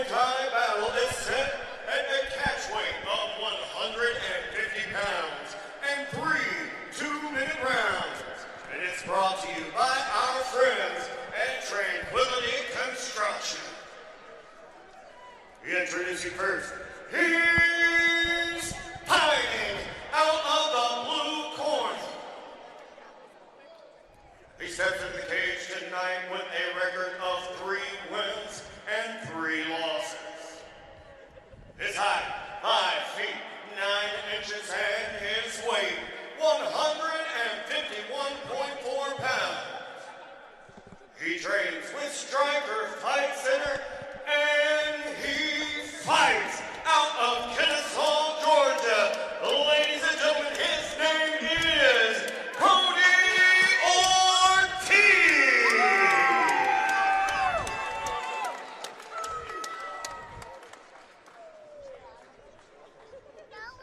Thai battle is set at a catchweight of 150 pounds and 3 2-minute rounds. And it's brought to you by our friends at Tranquility Construction. Introducing first, he's fighting out of the blue corner. He steps in the cage tonight with a record of 3 wins and 3 losses. His height, 5 feet, 9 inches, and his weight, 151.4 pounds. He trains with Striker Fight Center, and he fights out of Kennesaw, Georgia. Ladies and gentlemen, his name is Kody Ortiz.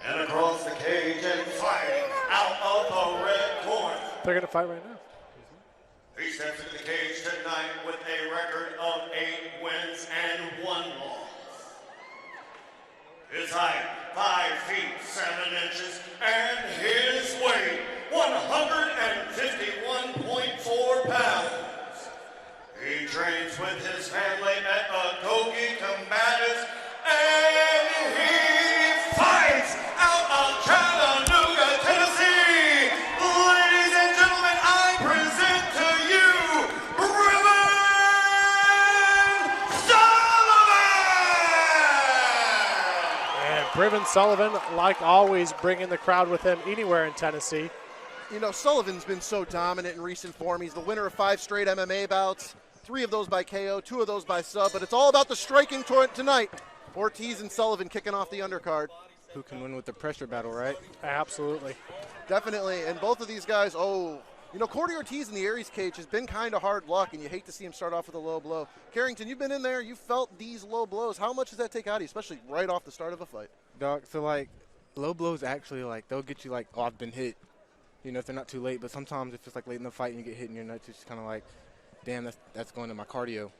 And across the cage and fighting out of the red corner. They're going to fight right now. He steps into the cage tonight with a record of 8 wins and 1 loss. His height, 5 feet, 7 inches, and his weight, 151.4 pounds. He trains with his family at Kody Combatives, and he fights out of Chattanooga, Tennessee. Ladies and gentlemen, I present to you Briven Sullivan! And Briven Sullivan, like always, bringing the crowd with him anywhere in Tennessee. You know, Sullivan's been so dominant in recent form. He's the winner of 5 straight MMA bouts, 3 of those by KO, 2 of those by sub, but it's all about the striking tonight. Ortiz and Sullivan kicking off the undercard. Who can win with the pressure battle, right? Absolutely. Definitely, and both of these guys, you know, Kody Ortiz in the Aries cage has been kind of hard luck, and you hate to see him start off with a low blow. Carrington, you've been in there, you felt these low blows. How much does that take out of you, especially right off the start of a fight? Dog, so, like, low blows actually, like, they'll get you, like, oh, I've been hit, you know, if they're not too late. But sometimes if it's, like, late in the fight and you get hit in your nuts, it's just kind of like, damn, that's going to my cardio.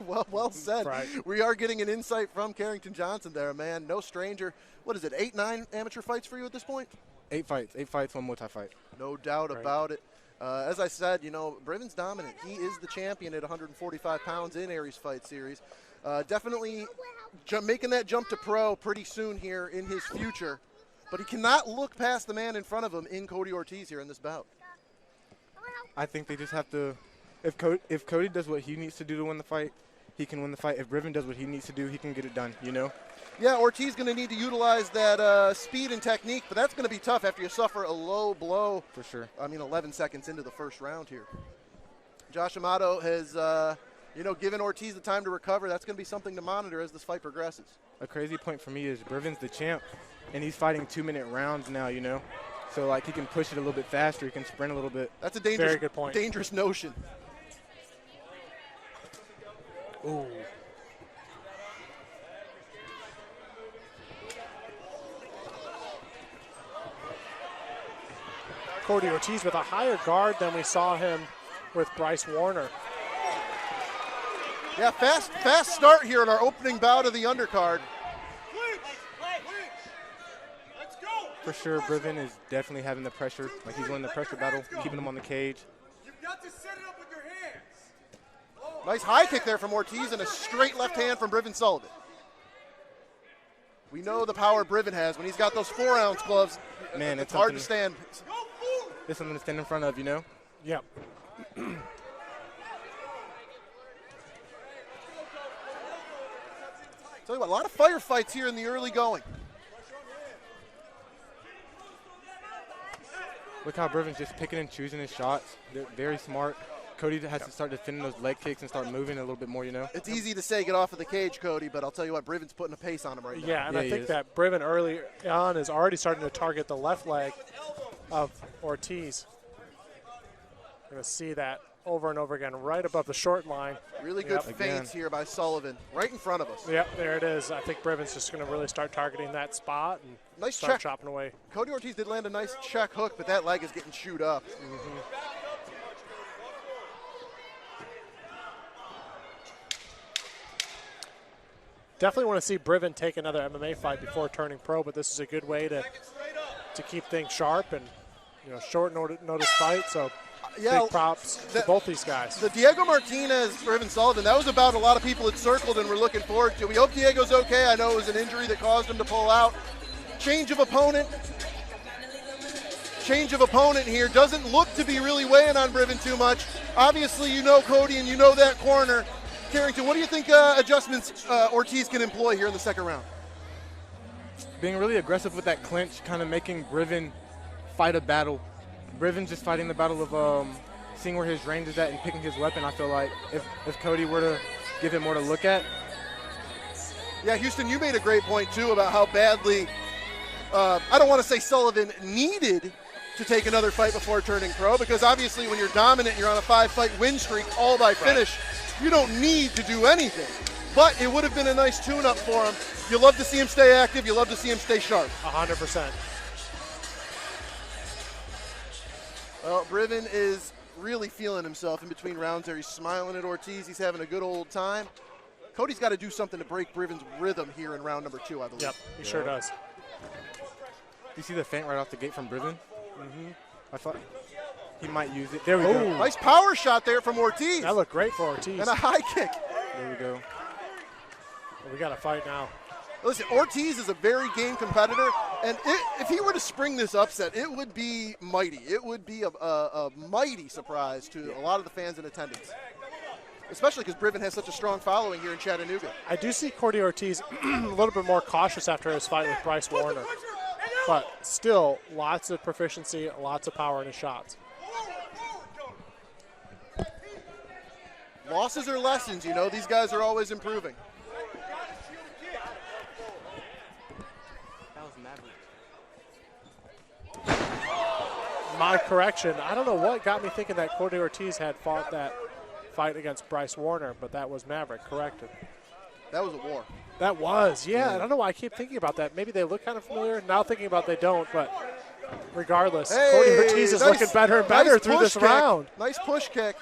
well said. Right. We are getting an insight from Carrington Johnson there, man. No stranger. What is it, 8, 9 amateur fights for you at this point? 8 fights, 1 Muay Thai fight. No doubt about it. As I said, you know, Briven's dominant. He is the champion at 145 pounds in Aries Fight Series. Definitely making that jump to pro pretty soon here in his future. But he cannot look past the man in front of him in Kody Ortiz here in this bout. I think they just have to, if Kody does what he needs to do to win the fight, he can win the fight. If Briven does what he needs to do, he can get it done, you know? Yeah, Ortiz going to need to utilize that speed and technique, but that's going to be tough after you suffer a low blow. For sure. I mean, 11 seconds into the first round here. Josh Amato has, you know, given Ortiz the time to recover. That's going to be something to monitor as this fight progresses. A crazy point for me is Briven's the champ, and he's fighting 2-minute rounds now, you know? So, like, he can push it a little bit faster. He can sprint a little bit. That's a dangerous, very good point. Dangerous notion. Ooh. Kody Ortiz with a higher guard than we saw him with Bryce Warner. Yeah, fast start here in our opening bout of the undercard. For sure, Briven is definitely having the pressure. Like, he's winning the pressure battle, keeping him on the cage. You've got to set it up with your hands. Nice high kick there from Ortiz and a straight left hand from Briven Sullivan. We know the power Briven has. When he's got those 4-ounce gloves, Man, it's hard to stand. It's something to stand in front of, you know? Yep. Tell you what, a lot of firefights here in the early going. Look how Briven's just picking and choosing his shots. They're very smart. Cody has to start defending those leg kicks and start moving a little bit more, you know? It's easy to say get off of the cage, Cody, but I'll tell you what, Briven's putting a pace on him right now. Yeah, and Yeah, I he think is. that Briven early on is already starting to target the left leg of Ortiz. You're going to see that over and over again, right above the short line. Really good Yep. feints here by Sullivan, right in front of us. Yep, there it is. I think Briven's just going to really start targeting that spot and Nice start check. chopping away. Cody Ortiz did land a nice check hook, but that leg is getting chewed up. Definitely want to see Briven take another MMA fight before turning pro, but this is a good way to keep things sharp and, short notice fight. So big props to both these guys. The Diego Martinez, Briven Sullivan, that was about a lot of people had circled and we're looking forward to. We hope Diego's okay. I know it was an injury that caused him to pull out. Change of opponent here. Doesn't look to be really weighing on Briven too much. Obviously, you know Kody and you know that corner. Carrington, what do you think adjustments Ortiz can employ here in the second round? Being really aggressive with that clinch, kind of making Briven fight a battle. Briven's just fighting the battle of seeing where his range is at and picking his weapon. I feel like if Kody were to give him more to look at. Yeah, Houston, you made a great point, too, about how badly, I don't want to say Sullivan needed to take another fight before turning pro, because obviously when you're dominant, you're on a 5-fight win streak, all by finish, you don't need to do anything. But it would have been a nice tune-up for him. You love to see him stay active. You love to see him stay sharp. 100%. Well, Briven is really feeling himself in between rounds there. He's smiling at Ortiz. He's having a good old time. Cody's got to do something to break Briven's rhythm here in round number 2, I believe. Yep, he sure does. You see the feint right off the gate from Briven? I thought he might use it. There we go. Nice power shot there from Ortiz. That looked great for Ortiz. And a high kick. There we go. We got to fight now. Listen, Ortiz is a very game competitor, and if he were to spring this upset, it would be mighty. It would be a mighty surprise to a lot of the fans in attendance, especially because Briven has such a strong following here in Chattanooga. I do see Kody Ortiz a little bit more cautious after his fight with Bryce Warner, but still lots of proficiency, lots of power in his shots. Losses are lessons, these guys are always improving. My correction, I don't know what got me thinking that Kody Ortiz had fought that fight against Bryce Warner, but that was Maverick, corrected. That was a war. That was, yeah. I don't know why I keep thinking about that. Maybe they look kind of familiar. Now thinking about they don't, but regardless, Kody Ortiz is looking better and better through this round. Nice push kick.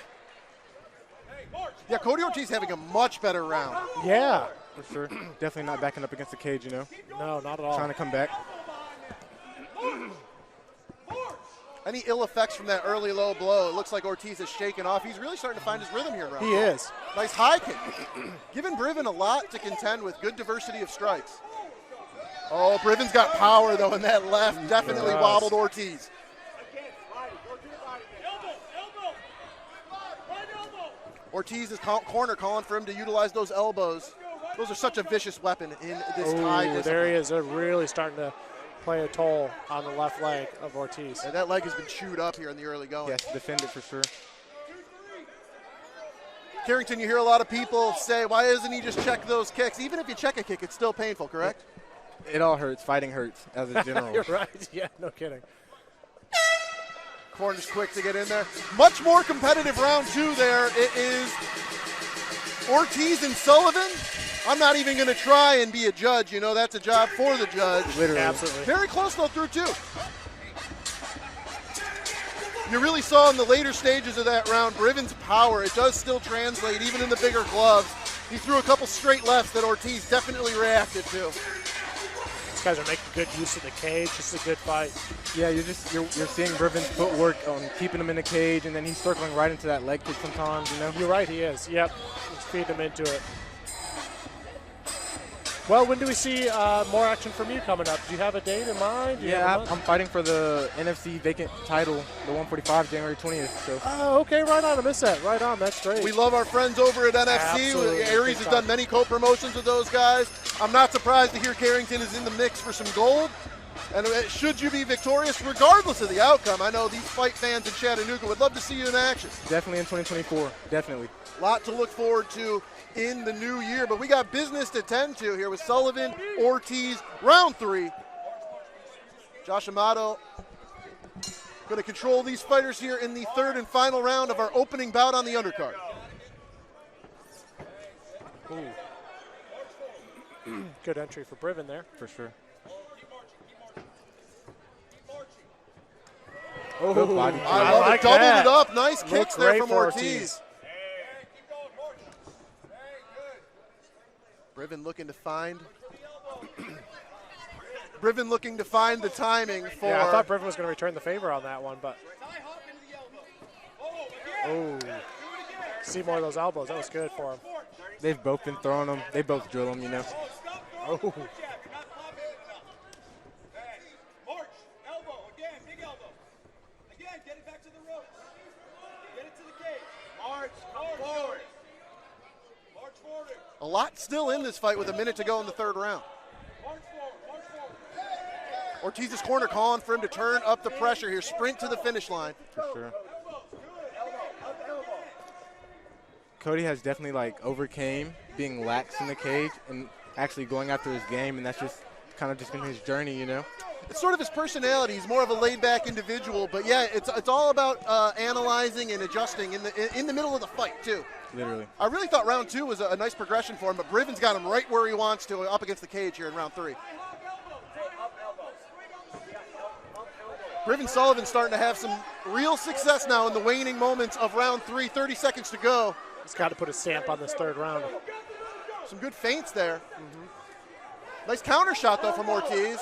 Yeah, Kody Ortiz having a much better round. Yeah. For sure. Definitely not backing up against the cage, No, not at all. Trying to come back. Any ill effects from that early low blow? It looks like Ortiz is shaken off. He's really starting to find his rhythm here, Rob. He is. Nice high kick. Giving Briven a lot to contend with. Good diversity of strikes. Oh, Briven's got power, though, in that left. Definitely wobbled Ortiz. Ortiz's corner calling for him to utilize those elbows. Those are such a vicious weapon in this tie discipline. There he is. They're really starting to play a toll on the left leg of Ortiz. And that leg has been chewed up here in the early going. Yes, defend it for sure. Carrington, you hear a lot of people say, why doesn't he just check those kicks? Even if you check a kick, it's still painful, correct? It all hurts. Fighting hurts as a general. You're right. Yeah, no kidding. Corner's quick to get in there. Much more competitive round 2 there. It is Ortiz and Sullivan. I'm not even going to try and be a judge. That's a job for the judge. Literally. Absolutely. Very close, though, through 2. You really saw in the later stages of that round, Briven's power. It does still translate, even in the bigger gloves. He threw a couple straight lefts that Ortiz definitely reacted to. These guys are making good use of the cage. This is a good fight. Yeah, you're seeing Briven's footwork on keeping him in the cage, and then he's circling right into that leg kick sometimes, You're right, he is. Yep. He's feeding him into it. Well, when do we see more action from you coming up? Do you have a date in mind? I'm fighting for the NFC vacant title, the 145, January 20th. So. Oh, okay, right on. I missed that. Right on. That's great. We love our friends over at NFC. Absolutely. Aries has done many co-promotions with those guys. I'm not surprised to hear Carrington is in the mix for some gold. And should you be victorious, regardless of the outcome, I know these fight fans in Chattanooga would love to see you in action. Definitely in 2024. Definitely. A lot to look forward to in the new year, but we got business to tend to here with Sullivan, Ortiz, round 3. Josh Amato going to control these fighters here in the 3rd and final round of our opening bout on the undercard. Good entry for Briven there. For sure. Oh, good body. I love like it. Doubled that. it up. Nice kicks Looks there great from for Ortiz. Briven looking to find Briven looking to find the timing for. Yeah, I thought Briven was going to return the favor on that one, but. Oh. See more of those elbows. That was good for him. They've both been throwing them. They both drill them, you know. Oh. March, elbow, again, big elbow. Again, get it back to the ropes. Get it to the cage. March, come forward. March forward. A lot still in this fight with a minute to go in the third round. March forward, march forward. Ortiz's corner calling for him to turn up the pressure here, sprint to the finish line. For sure. Kody has definitely like overcame being lax in the cage and actually going after his game, and that's just kind of just been his journey, you know. It's sort of his personality. He's more of a laid-back individual, but yeah, it's all about analyzing and adjusting in the middle of the fight too. Literally. I really thought round 2 was a nice progression for him, but Briven's got him right where he wants to, up against the cage here in round 3. Briven Sullivan starting to have some real success now in the waning moments of round 3. 30 seconds to go. He's got to put a stamp on this third round. Some good feints there. Nice counter shot, though, from Ortiz.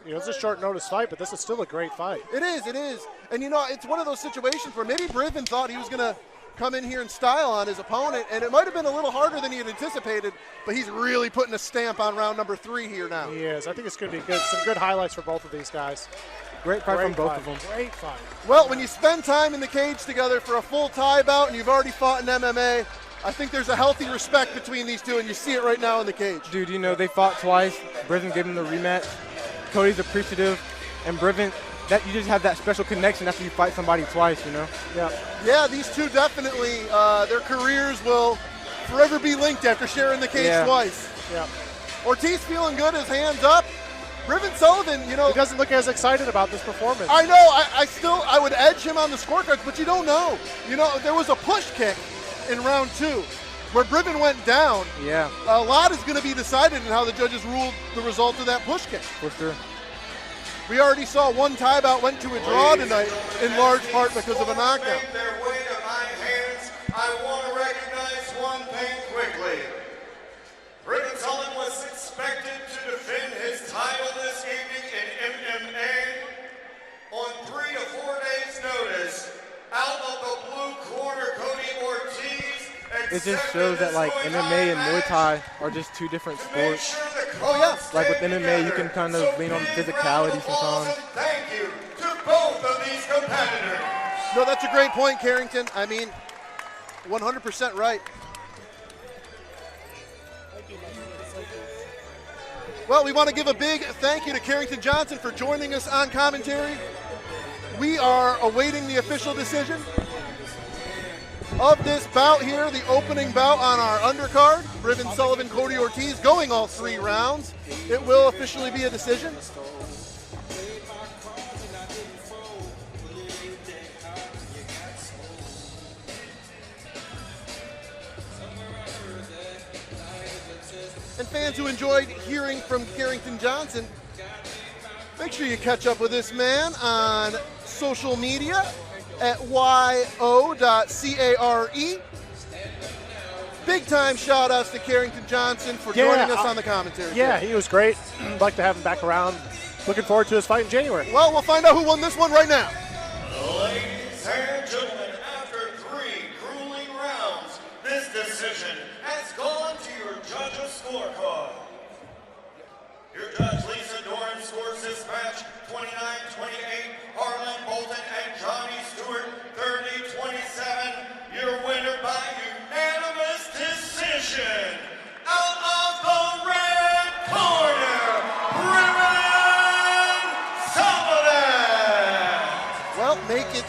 You know, it's a short notice fight, but this is still a great fight. It is, it is. And, you know, it's one of those situations where maybe Briven thought he was going to come in here in style on his opponent, and it might have been a little harder than he had anticipated, but he's really putting a stamp on round number 3 here now. He is. I think it's going to be good. Some good highlights for both of these guys. Great fight from both of them. Great fight. Well, when you spend time in the cage together for a full tie bout and you've already fought in MMA, I think there's a healthy respect between these two, and you see it right now in the cage. Dude, you know, they fought twice. Briven gave him the rematch. Cody's appreciative, and Briven, that you just have that special connection after you fight somebody twice, you know? Yeah. Yeah, these two definitely, their careers will forever be linked after sharing the cage twice. Yeah. Ortiz feeling good, his hands up. Briven Sullivan, you know. He doesn't look as excited about this performance. I know, I would edge him on the scorecards, but you don't know. You know, there was a push kick in round 2 where Briven went down. Yeah. A lot is going to be decided in how the judges ruled the result of that push kick. For sure. We already saw one tie bout went to a draw tonight, in large part because of a knockdown. Their way to my hands, I want to recognize one thing quickly. Briven Sullivan was expected to defend his title this evening in MMA on 3 to 4 days' notice. Out of the blue corner, Kody Ortiz. It just shows that like MMA and Muay Thai are just two different sports. Oh yeah. Like with MMA, you can kind of lean on physicality sometimes. Thank you to both of these competitors. No, that's a great point, Carrington. I mean, 100% right. Well, we want to give a big thank you to Carrington Johnson for joining us on commentary. We are awaiting the official decision of this bout here, the opening bout on our undercard. Briven Sullivan, Kody Ortiz going all 3 rounds. It will officially be a decision. And fans who enjoyed hearing from Carrington Johnson, make sure you catch up with this man on social media at yo.care. Big time shout outs to Carrington Johnson for joining us on the commentary. Yeah, he was great. I'd like to have him back around. Looking forward to his fight in January. Well, we'll find out who won this one right now. Ladies and gentlemen, after 3 grueling rounds, this decision has gone to your judge's scorecard. Your judge, Lisa Doran, scores this match 29-28. Harlan Bolton and Johnny Stewart 30-27. Your winner by unanimous decision. Out of the red corner, Briven Sullivan. Well, make it